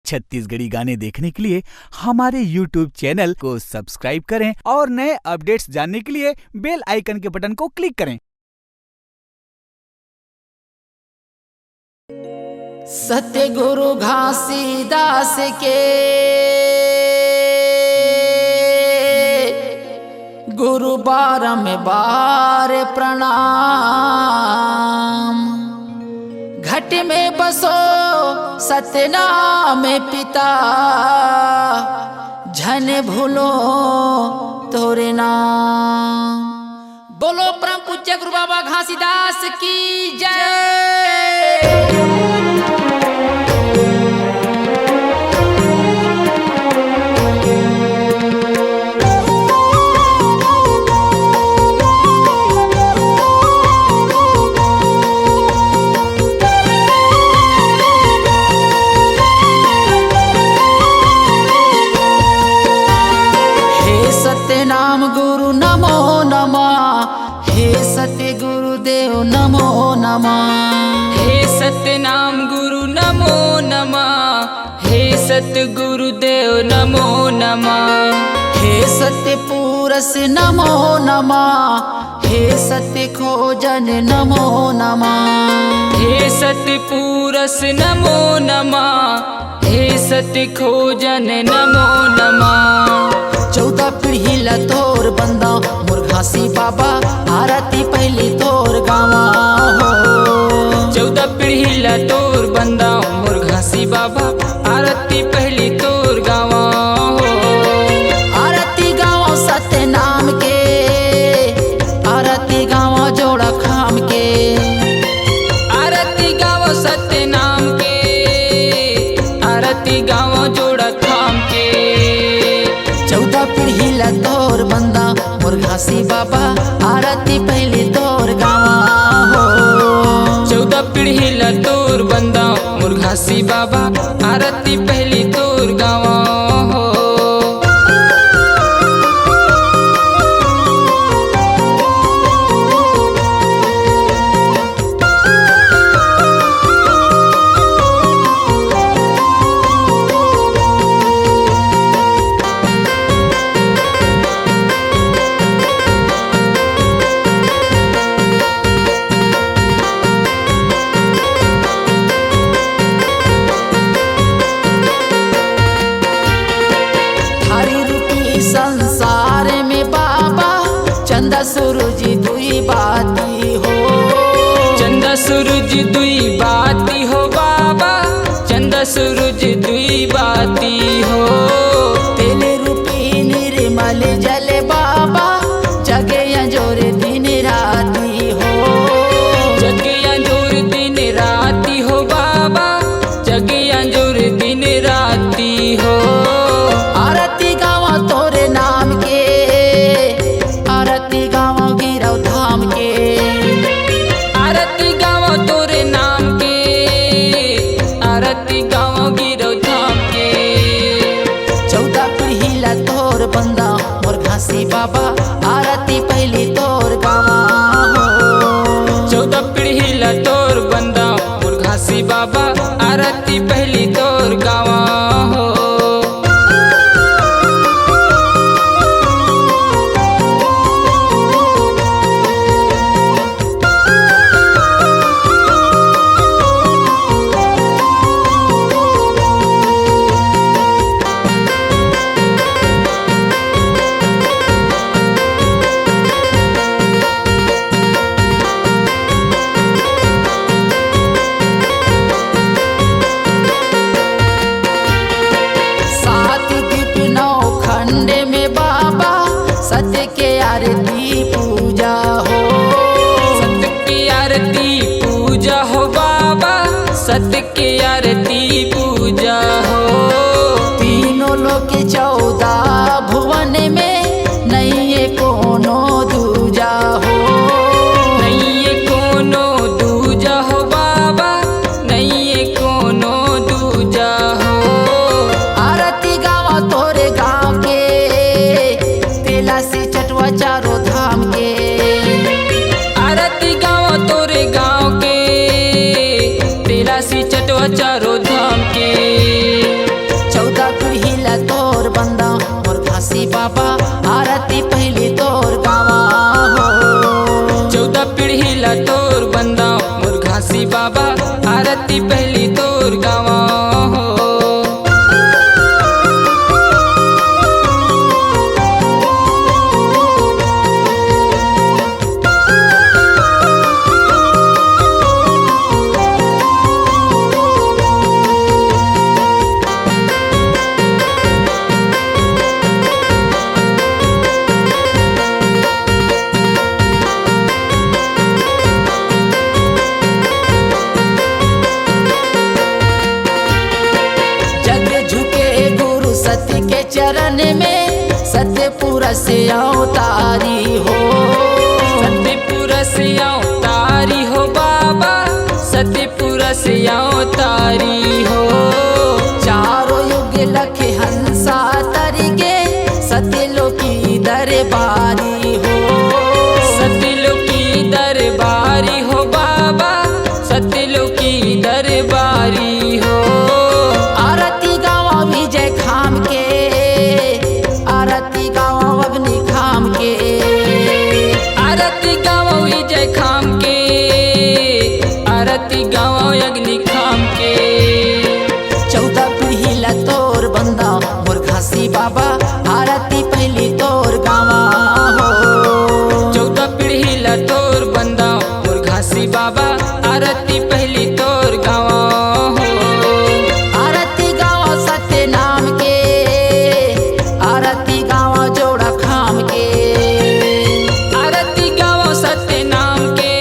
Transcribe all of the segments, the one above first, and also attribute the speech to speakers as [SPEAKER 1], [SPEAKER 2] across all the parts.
[SPEAKER 1] छत्तीसगढ़ी गाने देखने के लिए हमारे YouTube चैनल को सब्सक्राइब करें और नए अपडेट्स जानने के लिए बेल आइकन के बटन को क्लिक करें।
[SPEAKER 2] सत्य गुरु घासीदास के गुरु बारंबार प्रणाम। घट में बसो सत्यनाम पिता, झन भूलो तोरे नाम। बोलो परम पूज्य गुरु बाबा घासीदास की जय। नाम गुरु नमो नमः, हे सत्य गुरुदेव नमो नमः।
[SPEAKER 3] हे सत्य नाम गुरु नमो नमः, हे सत्य गुरुदेव नमो नमः।
[SPEAKER 2] हे सत्य पुरुष नमो नमः, हे सत्य खोजन नमो नमः।
[SPEAKER 3] हे सत्य पुरुष नमो नमः, हे सत्य खोजन नमो नमः।
[SPEAKER 2] 14 पीढ़ी ला तोर बंदा मोर घासी बाबा, आरती पहली तोर गावा हो।
[SPEAKER 3] 14 पीढ़ी ला तोर बंदा मोर घासी बाबा, आरती पहली तोर गावा हो।
[SPEAKER 2] आरती गावा सत्य नाम के, आरती गावा जोड़ा खाम के।
[SPEAKER 3] आरती गावा सत्य नाम के, आरती गावा जोड़ा खाम के।
[SPEAKER 2] 14 पीढ़ी ला तोर बंदा मोर घासी बाबा, आरती पहली तोर गावा हो।
[SPEAKER 3] 14 पीढ़ी ला तोर बंदा मोर घासी बाबा, आरती पहली तोर गावा हो।
[SPEAKER 2] संसार में बाबा चंदा सूरज दुई बाती हो।
[SPEAKER 3] चंदा सूरज दुई बाती हो बाबा, चंदा सूरज दुई बाती हो।
[SPEAKER 2] तेले रूपी निर्मल जल बाबा, जगे अंजोर दिन राती हो।
[SPEAKER 3] जगे अंजोर दिन राती हो बाबा, जगे अंजोर दिन राती हो।
[SPEAKER 2] आरती गावा तोरे नाम के, आरती गावा गिरव धाम के।
[SPEAKER 3] आरती गावा तोरे नाम के, आरती गावा गिरव धाम के।
[SPEAKER 2] 14 पीढ़ी ला तोर बंदा मोर घासी बाबा, आरती पहली तोर गावा हो।
[SPEAKER 3] 14 पीढ़ी ला तोर बंदा मोर घासी बाबा, आरती पहली तोर गावा हो।
[SPEAKER 2] सत्य के चरण में सत्यपुरा से अवतारी हो।
[SPEAKER 3] सत्यपुरा से अवतारी हो बाबा, सत्यपुरा से अवतारी हो।
[SPEAKER 2] चारों युग लखे हंसा तरिगे सत्यलोकी दरबारी हो।
[SPEAKER 3] सत्यलोकी दरबारी हो बाबा, सत्यलोकी दरबारी हो।
[SPEAKER 2] आरती गावा विजय खाम के, आरती गावा अग्नि खाम के,
[SPEAKER 3] आरती गावा विजय खाम के, आरती गावा अग्नि खाम के।
[SPEAKER 2] 14 पीढ़ी ला तोर बंदा मोर घासी बाबा, आरती पहली तोर गावा हो।
[SPEAKER 3] 14 पीढ़ी ला तोर बंदा मोर घासी बाबा, आरती पहली तोर गावा हो।
[SPEAKER 2] आरती गावा सत्य नाम के, आरती गावा जोड़ा खाम के,
[SPEAKER 3] आरती गावा सत्य नाम के,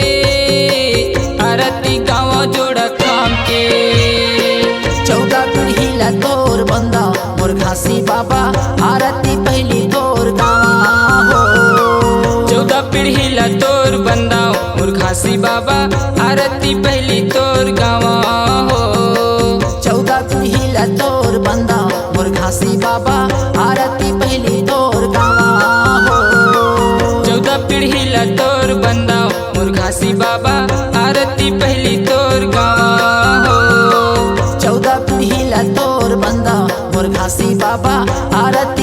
[SPEAKER 3] आरती गावा जोड़ा खाम के।
[SPEAKER 2] 14 पीढ़ी ला तोर बंदा मोर घासी बाबा, आरती पहली तोर गावा हो।
[SPEAKER 3] 14 पीढ़ी ला तोर बंदा मोर घासी बाबा, आरती पहली तोर गावा हो।
[SPEAKER 2] 14 पीढ़ी ला तोर बंदा मोर घासी बाबा, आरती पहली तोर गावा हो।
[SPEAKER 3] 14 पीढ़ी ला तोर बंदा मोर घासी बाबा, आरती पहली तोर गावा हो।
[SPEAKER 2] 14 पीढ़ी ला तोर बंदा मोर घासी बाबा, आरती